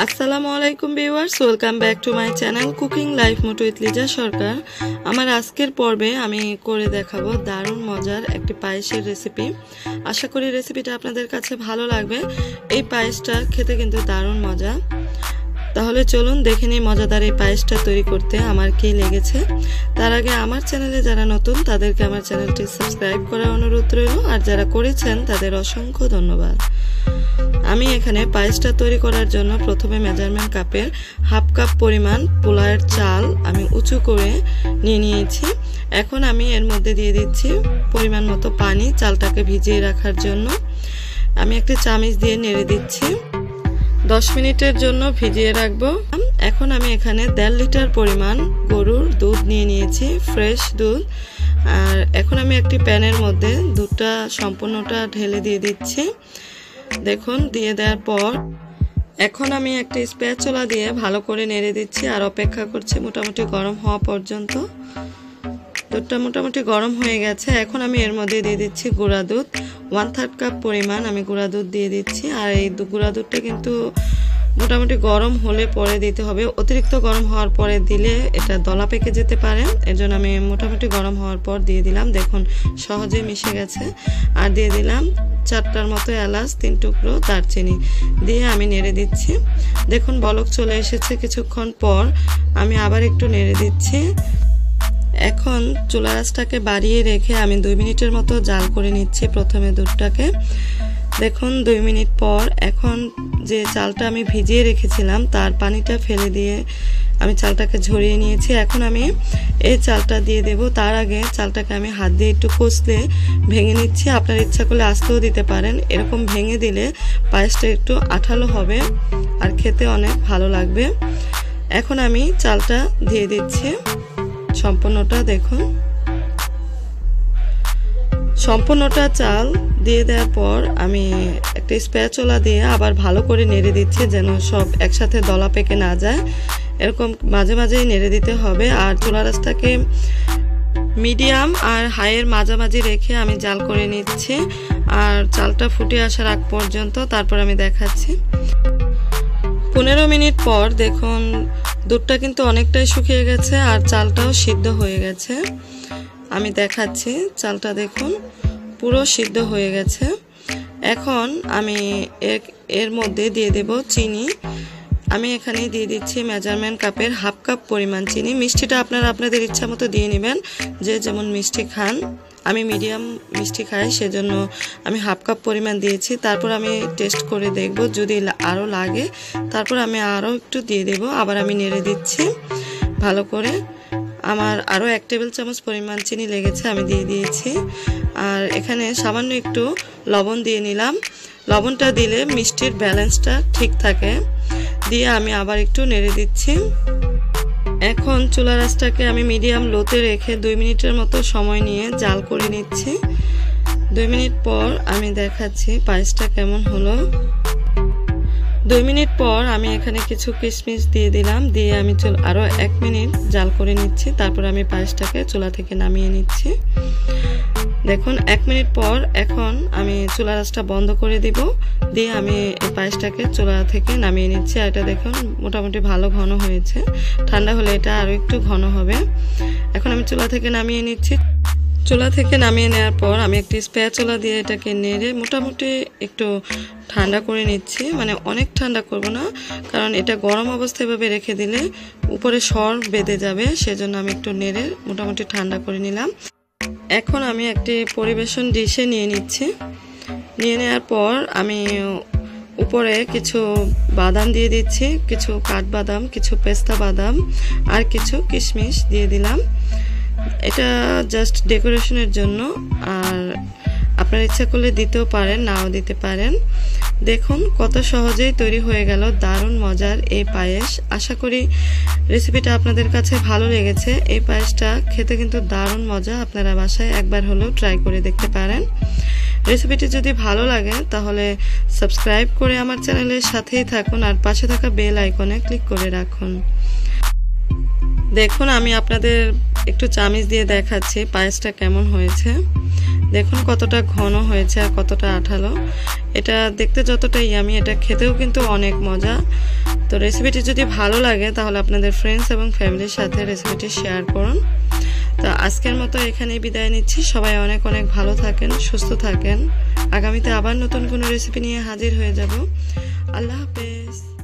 আসসালামু আলাইকুম viewers, welcome back to my channel cooking life motto with Liza Sarkar. আমার আজকের পর্বে আমি করে দেখাবো দারুণ মজার একটি পায়েসের রেসিপি। আশা করি রেসিপিটা আপনাদের কাছে ভালো লাগবে। এই পায়েসটা খেতে কিন্তু দারুণ মজা। তাহলে চলুন দেখে নিই মজাদার এই পায়েসটা তৈরি করতে আমার কী লেগেছে। তার আগে আমার চ্যানেলে যারা নতুন তাদেরকে আমার চ্যানেলটি সাবস্ক্রাইব করার অনুরোধ রইল, আর যারা করেছেন তাদের অসংখ্য ধন্যবাদ। আমি এখানে পায়েসটা তৈরি করার জন্য প্রথমে মেজারমেন্ট কাপের হাফ কাপ পরিমাণ পোলাওয়ের চাল আমি উঁচু করে নিয়েছি। এখন আমি এর মধ্যে দিয়ে দিচ্ছি পরিমাণ মতো পানি চালটাকে ভিজিয়ে রাখার জন্য। আমি একটি চামচ দিয়ে নেড়ে দিচ্ছি। 10 মিনিটের জন্য ভিজিয়ে রাখবো। এখন আমি এখানে 1.5 লিটার পরিমাণ গরুর দুধ নিয়েছি, ফ্রেশ দুধ। আর এখন আমি একটি প্যানের মধ্যে দুধটা সম্পূর্ণটা ঢেলে দিয়ে দিচ্ছি। দেখুন, দিয়ে দেওয়ার পর এখন আমি একটা স্প্যাচুলা দিয়ে ভালো করে নেড়ে দিচ্ছি আর অপেক্ষা করছি মোটামুটি গরম হওয়া পর্যন্ত। দুধটা মোটামুটি গরম হয়ে গেছে। এখন আমি এর মধ্যে দিয়ে দিচ্ছি গুঁড়া দুধ, 1/3 কাপ পরিমাণ আমি গুঁড়া দুধ দিয়ে দিচ্ছি। আর এই গুঁড়া দুধটা কিন্তু মোটামুটি গরম হলে পরে দিতে হবে। অতিরিক্ত গরম হওয়ার পরে দিলে এটা দলা পেকে যেতে পারে, এর জন্য আমি মোটামুটি গরম হওয়ার পর দিয়ে দিলাম। দেখুন সহজে মিশে গেছে। আর দিয়ে দিলাম 4টার মতো এলাচ, 3 টুকরো দারচিনি দিয়ে আমি নেড়ে দিচ্ছি। দেখুন বলক চলে এসেছে। কিছুক্ষণ পর আমি আবার একটু নেড়ে দিচ্ছি। এখন চুলার আঁচটাকে বাড়িয়ে রেখে আমি 2 মিনিটের মতো জাল করে নিচ্ছি প্রথমে দুধটাকে। দেখুন 2 মিনিট পর এখন যে চালটা আমি ভিজিয়ে রেখেছিলাম তার পানিটা ফেলে দিয়ে আমি চালটাকে ঝরিয়ে নিয়েছি। এখন আমি এই চালটা দিয়ে দেব। তার আগে চালটাকে আমি হাত দিয়ে একটু কষলে ভেঙে নিচ্ছি। আপনার ইচ্ছা করলে আস্তেও দিতে পারেন। এরকম ভেঙে দিলে পায়েসটা একটু আঠালো হবে আর খেতে অনেক ভালো লাগবে। এখন আমি চালটা দিয়ে দিচ্ছি সম্পূর্ণটা। দেখুন সম্পূর্ণটা চাল দিয়ে দেওয়ার পর আমি একটা স্প্যাচুলা দিয়ে আবার ভালো করে নেড়ে দিচ্ছি যেন সব একসাথে দলা পেকে না যায়। এরকম মাঝে মাঝেই নেড়ে দিতে হবে। আর চুলার আঁচটাকে মিডিয়াম আর হাইয়ের মাঝামাঝি রেখে আমি জাল করে নিচ্ছি আর চালটা ফুটে আসার আগ পর্যন্ত। তারপর আমি দেখাচ্ছি 15 মিনিট পর দেখুন দুধটা কিন্তু অনেকটাই শুকিয়ে গেছে আর চালটাও সিদ্ধ হয়ে গেছে। আমি দেখাচ্ছি চালটা দেখুন পুরো সিদ্ধ হয়ে গেছে। এখন আমি এর মধ্যে দিয়ে দেব চিনি। আমি এখানে দিয়ে দিচ্ছি মেজারমেন্ট কাপের হাফ কাপ পরিমাণ চিনি। মিষ্টিটা আপনারা আপনাদের ইচ্ছা মতো দিয়ে নেবেন, যে যেমন মিষ্টি খান। আমি মিডিয়াম মিষ্টি খাই, সেজন্য আমি হাফ কাপ পরিমাণ দিয়েছি। তারপর আমি টেস্ট করে দেখব, যদি আরও লাগে তারপর আমি আরও একটু দিয়ে দেব। আবার আমি নেড়ে দিচ্ছি ভালো করে। আমার আরও 1 টেবিল চামচ পরিমাণ চিনি লেগেছে, আমি দিয়ে দিয়েছি। আর এখানে সামান্য একটু লবণ দিয়ে নিলাম। লবণটা দিলে মিষ্টির ব্যালেন্সটা ঠিক থাকে। দিয়ে আমি আবার একটু নেড়ে দিচ্ছি। এখন চুলার আঁচটাকে আমি মিডিয়াম লোতে রেখে 2 মিনিটের মতো সময় নিয়ে জাল করে নিচ্ছি। 2 মিনিট পর আমি দেখাচ্ছি পায়েসটা কেমন হলো। 2 মিনিট পর আমি এখানে কিছু কিশমিশ দিয়ে দিলাম, দিয়ে আমি আরও 1 মিনিট জাল করে নিচ্ছি। তারপর আমি পায়েসটাকে চুলা থেকে নামিয়ে নিচ্ছি। দেখুন 1 মিনিট পর এখন আমি চুলার আঁচটা বন্ধ করে দিব, দিয়ে আমি এই পায়েসটাকে চুলা থেকে নামিয়ে নিচ্ছি। আর এটা দেখুন মোটামুটি ভালো ঘন হয়েছে। ঠান্ডা হলে এটা আরও একটু ঘন হবে। এখন আমি চুলা থেকে নামিয়ে নিচ্ছি। চুলা থেকে নামিয়ে নেওয়ার পর আমি একটি স্প্যাচুলা দিয়ে এটাকে নেড়ে মোটামুটি একটু ঠান্ডা করে নিচ্ছি। মানে অনেক ঠান্ডা করব না, কারণ এটা গরম অবস্থায় ভাবে রেখে দিলে উপরে সর বেঁধে যাবে, সেজন্য আমি একটু নেড়ে মোটামুটি ঠান্ডা করে নিলাম। এখন আমি একটি পরিবেশন ডিশে নিয়ে নিচ্ছি। নিয়ে নেওয়ার পর আমি উপরে কিছু বাদাম দিয়ে দিচ্ছি, কিছু কাঠবাদাম, কিছু পেস্তা বাদাম আর কিছু কিশমিশ দিয়ে দিলাম। এটা জাস্ট ডেকোরেশনের জন্য, আর আপনার ইচ্ছা করলে দিতেও পারেন, নাও দিতে পারেন। দেখুন কত সহজেই তৈরি হয়ে গেল দারুণ মজার এই পায়েস। আশা করি রেসিপিটা আপনাদের কাছে ভালো লেগেছে। এই পায়েসটা খেতে কিন্তু দারুণ মজা। আপনারা বাসায় একবার হলেও ট্রাই করে দেখতে পারেন। রেসিপিটি যদি ভালো লাগে তাহলে সাবস্ক্রাইব করে আমার চ্যানেলের সাথেই থাকুন আর পাশে থাকা বেল আইকনে ক্লিক করে রাখুন। দেখুন আমি আপনাদের একটু চামচ দিয়ে দেখাচ্ছি পায়েসটা কেমন হয়েছে। দেখুন কতটা ঘন হয়েছে আর কতটা আঠালো। এটা দেখতে যতটা ইয়ামি, এটা খেতেও কিন্তু অনেক মজা। তো রেসিপিটি যদি ভালো লাগে তাহলে আপনাদের ফ্রেন্ডস এবং ফ্যামিলির সাথে রেসিপিটি শেয়ার করুন। তো আজকের মতো এখানেই বিদায় নিচ্ছি। সবাই অনেক অনেক ভালো থাকেন, সুস্থ থাকেন। আগামীতে আবার নতুন কোনো রেসিপি নিয়ে হাজির হয়ে যাব। আল্লাহ হাফেজ।